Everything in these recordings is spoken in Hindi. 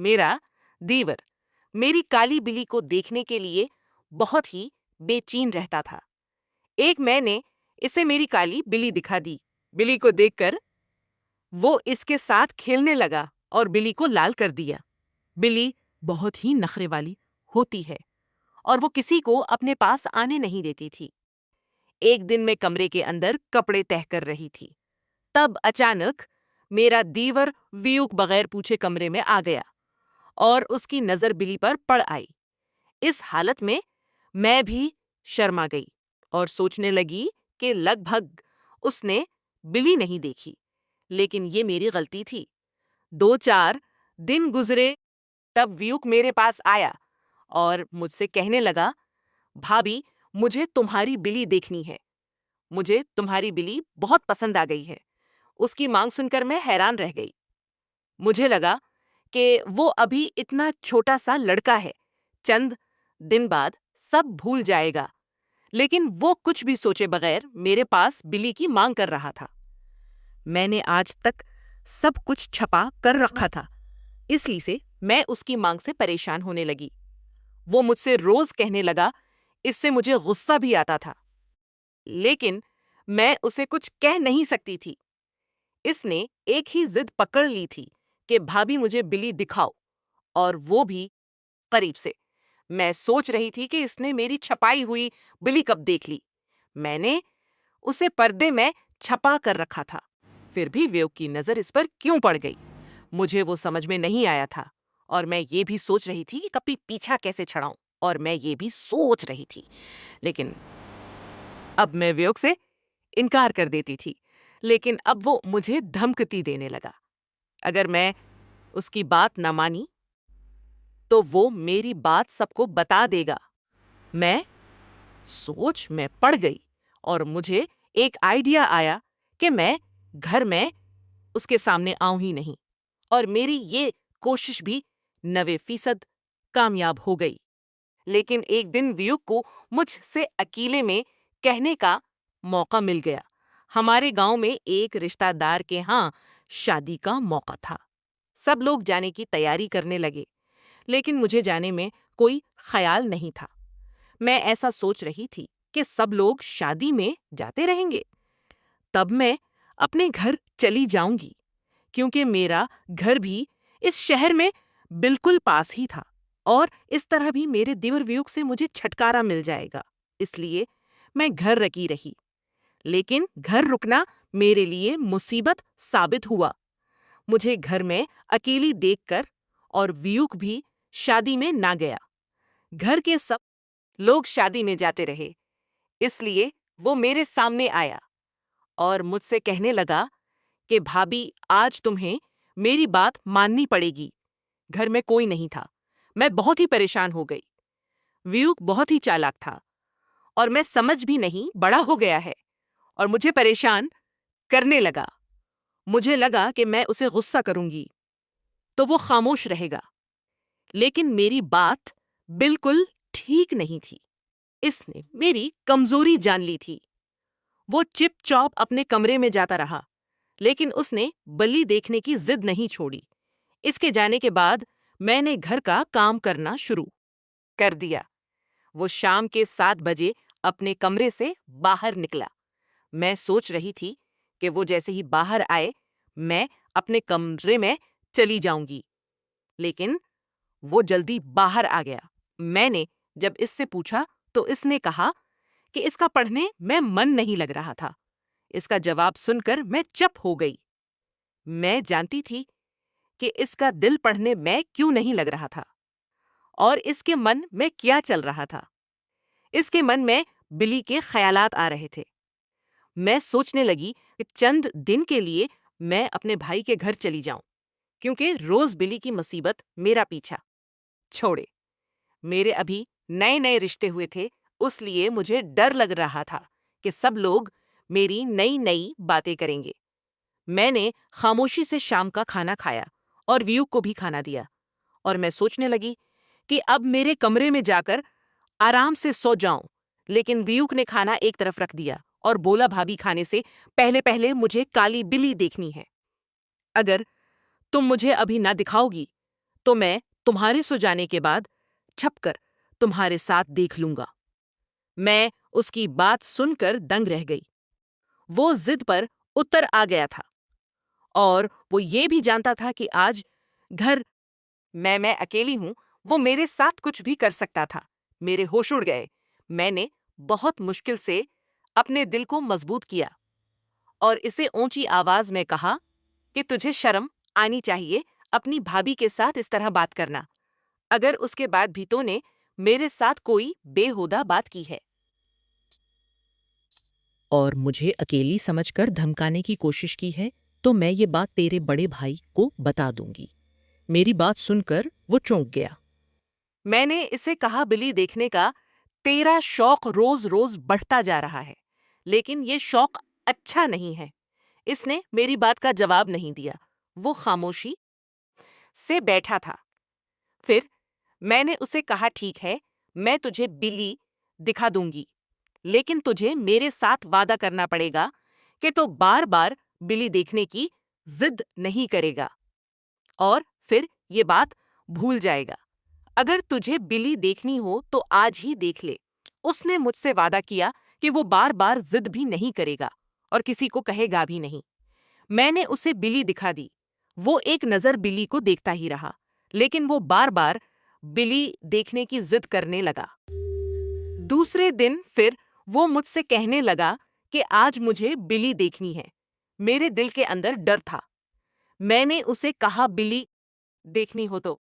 मेरा दीवर मेरी काली बिल्ली को देखने के लिए बहुत ही बेचैन रहता था। एक मैंने इसे मेरी काली बिल्ली दिखा दी। बिल्ली को देखकर वो इसके साथ खेलने लगा और बिल्ली को लाल कर दिया। बिल्ली बहुत ही नखरे वाली होती है और वो किसी को अपने पास आने नहीं देती थी। एक दिन मैं कमरे के अंदर कपड़े तह कर रही थी। तब अचानक मेरा दीवर व्यूक बगैर पूछे कमरे में आ गया और उसकी नजर बिल्ली पर पड़ आई। इस हालत में मैं भी शर्मा गई और सोचने लगी कि लगभग उसने बिल्ली नहीं देखी, लेकिन ये मेरी गलती थी। 2-4 दिन गुजरे, तब व्यूक मेरे पास आया और मुझसे कहने लगा, भाभी, मुझे तुम्हारी बिल्ली देखनी है। मुझे तुम्हारी बिल्ली बहुत पसंद आ गई है। उसकी मांग सुनकर मैं हैरान रह गई। मुझे लगा कि वो अभी इतना छोटा सा लड़का है, चंद दिन बाद सब भूल जाएगा। लेकिन वो कुछ भी सोचे बगैर मेरे पास बिल्ली की मांग कर रहा था। मैंने आज तक सब कुछ छपा कर रखा था, इसलिए से मैं उसकी मांग से परेशान होने लगी। वो मुझसे रोज कहने लगा, इससे मुझे गुस्सा भी आता था, लेकिन मैं उसे कुछ कह नहीं सकती थी। इसने एक ही जिद पकड़ ली थी कि भाभी मुझे बिल्ली दिखाओ, और वो भी करीब से। मैं सोच रही थी कि इसने मेरी छपाई हुई बिल्ली कब देख ली। मैंने उसे पर्दे में छपा कर रखा था, फिर भी व्यूक की नजर इस पर क्यों पड़ गई, मुझे वो समझ में नहीं आया था। और मैं ये भी सोच रही थी कि कभी पीछा कैसे छड़ाऊं, और मैं ये भी सोच रही थी। लेकिन अब मैं व्यूक से इनकार कर देती थी, लेकिन अब वो मुझे धमकती देने लगा। अगर मैं उसकी बात न मानी तो वो मेरी बात सबको बता देगा। मैं सोच में पड़ गई और मुझे एक आइडिया आया कि मैं घर में उसके सामने आऊं ही नहीं, और मेरी ये कोशिश भी 90% कामयाब हो गई। लेकिन एक दिन व्यूक को मुझसे अकेले में कहने का मौका मिल गया। हमारे गांव में एक रिश्तेदार के यहाँ शादी का मौका था। सब लोग जाने की तैयारी करने लगे, लेकिन मुझे जाने में कोई ख्याल नहीं था। मैं ऐसा सोच रही थी कि सब लोग शादी में जाते रहेंगे, तब मैं अपने घर चली जाऊंगी, क्योंकि मेरा घर भी इस शहर में बिल्कुल पास ही था, और इस तरह भी मेरे दिवर वियोग से मुझे छुटकारा मिल जाएगा। इसलिए मैं घर रुकी रही, लेकिन घर रुकना मेरे लिए मुसीबत साबित हुआ। मुझे घर में अकेली देखकर और वियोग भी शादी में ना गया। घर के सब लोग शादी में जाते रहे, इसलिए वो मेरे सामने आया और मुझसे कहने लगा कि भाभी, आज तुम्हें मेरी बात माननी पड़ेगी। घर में कोई नहीं था। मैं बहुत ही परेशान हो गई। व्यूक बहुत ही चालाक था और मैं समझ भी नहीं, बड़ा हो गया है और मुझे परेशान करने लगा। मुझे लगा कि मैं उसे गुस्सा करूंगी तो वो खामोश रहेगा, लेकिन मेरी बात बिल्कुल ठीक नहीं थी। इसने मेरी कमजोरी जान ली थी। वो चिप-चॉप अपने कमरे में जाता रहा, लेकिन उसने बल्ली देखने की जिद नहीं छोड़ी। इसके जाने के बाद मैंने घर का काम करना शुरू कर दिया। वो शाम के 7 बजे अपने कमरे से बाहर निकला। मैं सोच रही थी कि वो जैसे ही बाहर आए, मैं अपने कमरे में चली जाऊंगी, लेकिन वो जल्दी बाहर आ गया। मैंने जब इससे पूछा तो इसने कहा कि इसका पढ़ने में मन नहीं लग रहा था। इसका जवाब सुनकर मैं चुप हो गई। मैं जानती थी कि इसका दिल पढ़ने में क्यों नहीं लग रहा था और इसके मन में क्या चल रहा था। इसके मन में बिल्ली के ख्यालात आ रहे थे। मैं सोचने लगी कि चंद दिन के लिए मैं अपने भाई के घर चली जाऊं, क्योंकि रोज बिल्ली की मुसीबत मेरा पीछा छोड़े। मेरे अभी नए नए रिश्ते हुए थे, उसलिए मुझे डर लग रहा था कि सब लोग मेरी नई नई बातें करेंगे। मैंने खामोशी से शाम का खाना खाया और व्यूक को भी खाना दिया, और मैं सोचने लगी कि अब मेरे कमरे में जाकर आराम से सो जाऊं। लेकिन व्यूक ने खाना एक तरफ रख दिया और बोला, भाभी, खाने से पहले पहले मुझे काली बिल्ली देखनी है। अगर तुम मुझे अभी ना दिखाओगी तो मैं तुम्हारे सो जाने के बाद छपकर तुम्हारे साथ देख लूंगा। मैं उसकी बात सुनकर दंग रह गई। वो जिद पर उतर आ गया था और वो ये भी जानता था कि आज घर मैं अकेली हूं, वो मेरे साथ कुछ भी कर सकता था। मेरे होश उड़ गए। मैंने बहुत मुश्किल से अपने दिल को मजबूत किया और इसे ऊंची आवाज में कहा कि तुझे शर्म आनी चाहिए अपनी भाभी के साथ इस तरह बात करना, अगर उसके बाद भी तूने मेरे साथ कोई बेहुदा बात की है और मुझे अकेली समझकर धमकाने की कोशिश की है, तो मैं ये बात तेरे बड़े भाई को बता दूंगी। मेरी बात सुनकर वो चौंक गया। मैंने इसे कहा, बिली देखने का तेरा शौक रोज रोज बढ़ता जा रहा है, लेकिन ये शौक अच्छा नहीं है। इसने मेरी बात का जवाब नहीं दिया। वो खामोशी से बैठा था। फिर मैंने उसे कहा, ठीक है, मैं तुझे बिली दिखा दूंगी, लेकिन तुझे मेरे साथ वादा करना पड़ेगा कि तो बार बार बिली देखने की जिद नहीं करेगा और फिर ये बात भूल जाएगा। अगर तुझे बिली देखनी हो तो आज ही देख ले। उसने मुझसे वादा किया कि वो बार बार जिद भी नहीं करेगा और किसी को कहेगा भी नहीं। मैंने उसे बिली दिखा दी। वो एक नज़र बिली को देखता ही रहा, लेकिन वो बार बार बिली देखने की जिद करने लगा। दूसरे दिन फिर वो मुझसे कहने लगा कि आज मुझे बिली देखनी है। मेरे दिल के अंदर डर था। मैंने उसे कहा, बिली देखनी हो तो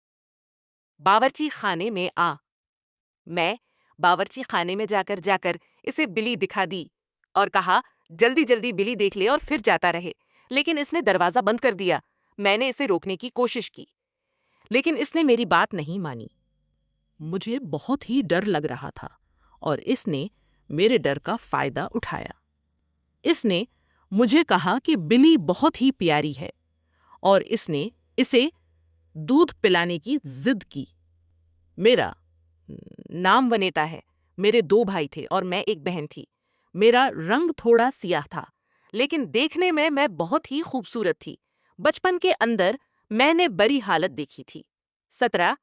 बावर्ची खाने में आ। मैं बावर्ची खाने में जाकर जाकर इसे बिली दिखा दी और कहा, जल्दी जल्दी बिली देख ले, और फिर जाता रहे। लेकिन इसने दरवाज़ा बंद कर दिया। मैंने इसे रोकने की कोशिश की, लेकिन इसने मेरी बात नहीं मानी। मुझे बहुत ही डर लग रहा था और इसने मेरे डर का फायदा उठाया। इसने मुझे कहा कि बिली बहुत ही प्यारी है और इसने इसे दूध पिलाने की जिद की। मेरा नाम वनेता है। मेरे 2 भाई थे और मैं एक बहन थी। मेरा रंग थोड़ा सियाह था, लेकिन देखने में मैं बहुत ही खूबसूरत थी। बचपन के अंदर मैंने बड़ी हालत देखी थी। 17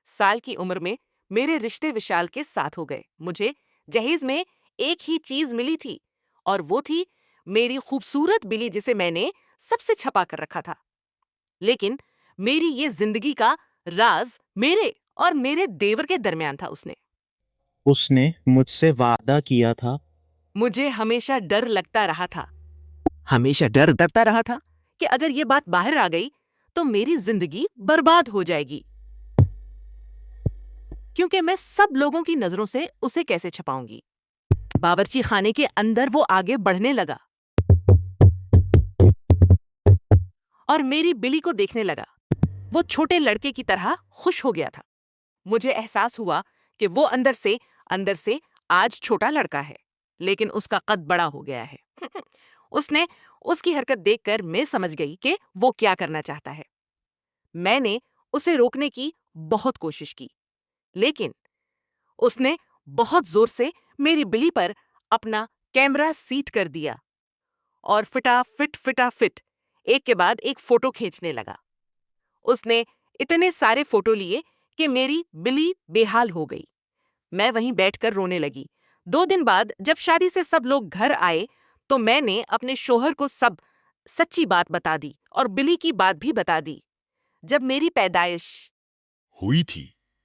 साल की उम्र में मेरे रिश्ते विशाल के साथ हो गए। मुझे जहेज में एक ही चीज मिली थी और वो थी मेरी खूबसूरत बिली, जिसे मैंने सबसे छपा कर रखा था। लेकिन मेरी ये जिंदगी का राज मेरे और मेरे देवर के दरमियान था। उसने मुझसे वादा किया था। मुझे हमेशा डर लगता रहा था, हमेशा डर लगता रहा था कि अगर ये बात बाहर आ गई तो मेरी जिंदगी बर्बाद हो जाएगी, क्योंकि मैं सब लोगों की नजरों से उसे कैसे छपाऊंगी। बावर्ची खाने के अंदर वो आगे बढ़ने लगा और मेरी बिली को देखने लगा। वो छोटे लड़के की तरह खुश हो गया था। मुझे एहसास हुआ कि वो अंदर से आज छोटा लड़का है, लेकिन उसका कद बड़ा हो गया है। उसने उसकी हरकत देखकर मैं समझ गई कि वो क्या करना चाहता है। मैंने उसे रोकने की बहुत कोशिश की, लेकिन उसने बहुत जोर से मेरी बिली पर अपना कैमरा सीट कर दिया और फिटाफिट एक के बाद एक फोटो खींचने लगा। उसने इतने सारे फोटो लिए कि मेरी बिली बेहाल हो गई। मैं वहीं बैठकर रोने लगी। 2 दिन बाद जब शादी से सब लोग घर आए तो मैंने अपने शोहर को सब सच्ची बात बता दी और बिली की बात भी बता दी। जब मेरी पैदाइश हुई थी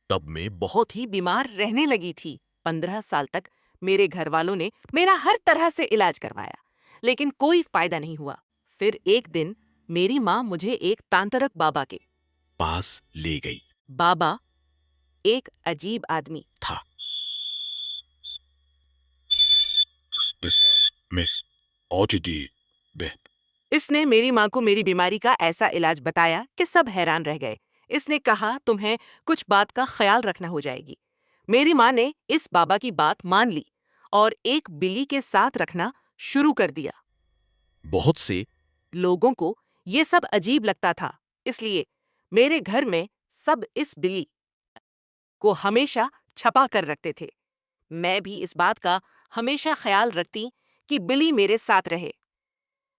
तब मैं बहुत ही बीमार रहने लगी थी। 15 साल तक मेरे घर वालों ने मेरा हर तरह से इलाज करवाया, लेकिन कोई फायदा नहीं हुआ। फिर एक दिन मेरी माँ मुझे एक तांतरक बाबा के पास ले गई बाबा एक अजीब आदमी था। मिस ओटीडी बे इसने मेरी माँ को मेरी बीमारी का ऐसा इलाज बताया कि सब हैरान रह गए। इसने कहा, तुम्हें कुछ बात का ख्याल रखना हो जाएगी। मेरी माँ ने इस बाबा की बात मान ली और एक बिल्ली के साथ रखना शुरू कर दिया। बहुत से लोगों को ये सब अजीब लगता था, इसलिए मेरे घर में सब इस बिल्ली को हमेशा छपा कर रखते थे। मैं भी इस बात का हमेशा ख्याल रखती कि बिल्ली मेरे साथ रहे।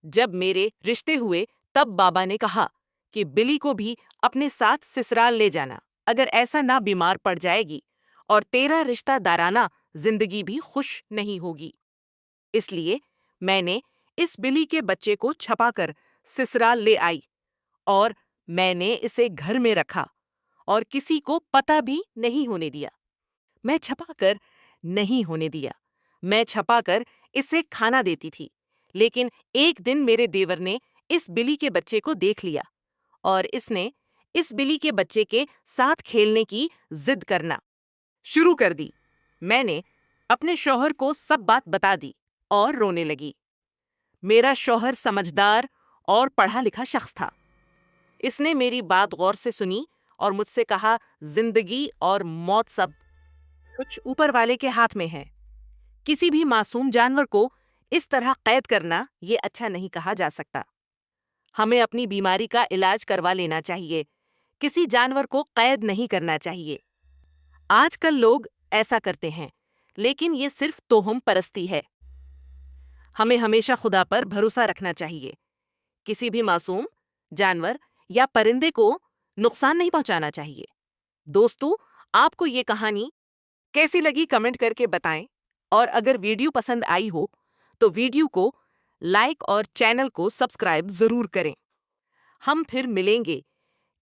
जब मेरे रिश्ते हुए तब बाबा ने कहा कि बिली को भी अपने साथ ससुराल ले जाना, अगर ऐसा ना बीमार पड़ जाएगी और तेरा रिश्तेदाराना जिंदगी भी खुश नहीं होगी। इसलिए मैंने इस बिली के बच्चे को छपाकर ससुराल ले आई और मैंने इसे घर में रखा और किसी को पता भी नहीं होने दिया। मैं छपाकर नहीं होने दिया। मैं छपाकर इसे खाना देती थी। लेकिन एक दिन मेरे देवर ने इस बिली के बच्चे को देख लिया और इसने इस बिली के बच्चे के साथ खेलने की जिद करना शुरू कर दी। मैंने अपने शौहर को सब बात बता दी और रोने लगी। मेरा शौहर समझदार और पढ़ा लिखा शख्स था। इसने मेरी बात गौर से सुनी और मुझसे कहा, जिंदगी और मौत सब कुछ ऊपर वाले के हाथ में है। किसी भी मासूम जानवर को इस तरह कैद करना ये अच्छा नहीं कहा जा सकता। हमें अपनी बीमारी का इलाज करवा लेना चाहिए। किसी जानवर को कैद नहीं करना चाहिए। आजकल लोग ऐसा करते हैं, लेकिन ये सिर्फ तोहम परस्ती है। हमें हमेशा खुदा पर भरोसा रखना चाहिए। किसी भी मासूम जानवर या परिंदे को नुकसान नहीं पहुंचाना चाहिए। दोस्तों, आपको ये कहानी कैसी लगी कमेंट करके बताएं और अगर वीडियो पसंद आई हो तो वीडियो को लाइक और चैनल को सब्सक्राइब जरूर करें। हम फिर मिलेंगे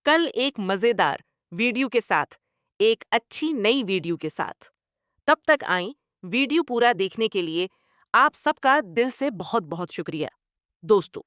कल एक मजेदार वीडियो के साथ, एक अच्छी नई वीडियो के साथ। तब तक आएं। वीडियो पूरा देखने के लिए आप सबका दिल से बहुत बहुत शुक्रिया दोस्तों।